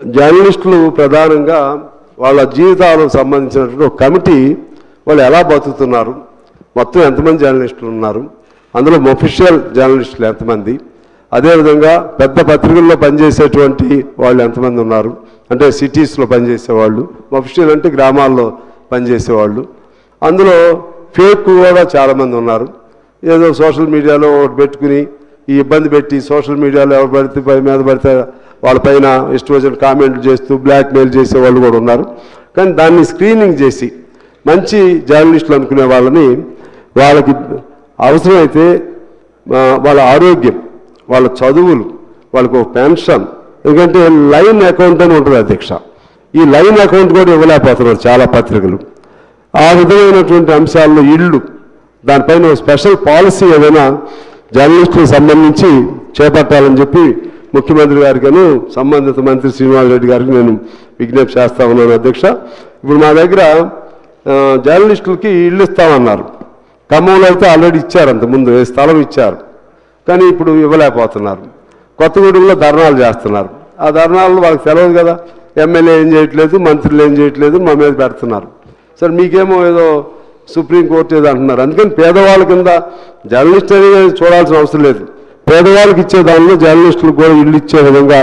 జర్నలిస్టులు ప్రధానంగా వాళ్ళ జీవితాలకు సంబంధించినటువంటి ఒక కమిటీ వాళ్ళు ఎలా బతుకుతున్నారు, మొత్తం ఎంతమంది జర్నలిస్టులు ఉన్నారు, అందులో అఫీషియల్ జర్నలిస్టులు ఎంతమంది, అదేవిధంగా పెద్ద పత్రికల్లో పనిచేసేటువంటి వాళ్ళు ఎంతమంది ఉన్నారు, అంటే సిటీస్లో పనిచేసేవాళ్ళు, అఫీషియల్ అంటే గ్రామాల్లో పనిచేసేవాళ్ళు, అందులో ఫేక్ కూడా చాలామంది ఉన్నారు. ఏదో సోషల్ మీడియాలో ఒకటి పెట్టుకుని ఈ ఇబ్బంది పెట్టి సోషల్ మీడియాలో ఎవరు పడితే మీద పడితే వాళ్ళపైన ఇష్టం వచ్చిన కామెంట్లు చేస్తూ బ్లాక్మెయిల్ చేసే వాళ్ళు కూడా ఉన్నారు. కానీ దాన్ని స్క్రీనింగ్ చేసి మంచి జర్నలిస్టులు అనుకునే వాళ్ళని వాళ్ళకి అవసరమైతే వాళ్ళ ఆరోగ్యం, వాళ్ళ చదువులు, వాళ్ళకు ఒక పెన్షన్, ఎందుకంటే లైన్ అకౌంట్ అని ఉంటుంది అధ్యక్ష, ఈ లైన్ అకౌంట్ కూడా ఇవ్వలేకపోతున్నారు చాలా పత్రికలు. ఆ విధమైనటువంటి అంశాల్లో ఇళ్ళు, దానిపైన స్పెషల్ పాలసీ ఏదైనా జర్నలిస్టులకు సంబంధించి చేపట్టాలని చెప్పి ముఖ్యమంత్రి గారికిను సంబంధిత మంత్రి శ్రీనివాస్ రెడ్డి గారికి నేను విజ్ఞప్తి చేస్తా ఉన్నాను అధ్యక్ష. ఇప్పుడు మా దగ్గర జర్నలిస్టులకి ఇళ్ళు ఇస్తామన్నారు. ఖమ్మంలో అయితే ఆల్రెడీ ఇచ్చారు, అంతకుముందు స్థలం ఇచ్చారు, కానీ ఇప్పుడు ఇవ్వలేకపోతున్నారు. కొత్తగూడెంలో ధర్నాలు చేస్తున్నారు. ఆ ధర్నాలు వాళ్ళకి తెలియదు కదా, ఎమ్మెల్యే ఏం చేయట్లేదు, మంత్రులు ఏం చేయట్లేదు, మా మీద పెడుతున్నారు. సరే మీకేమో ఏదో సుప్రీంకోర్టు ఏదో అంటున్నారు. అందుకని పేదవాళ్ళ కింద జర్నలిస్ట్ అనేది చూడాల్సిన అవసరం లేదు, పేదవాళ్ళకి ఇచ్చే దానిలో జర్నలిస్టులకు కూడా ఇల్లు ఇచ్చే విధంగా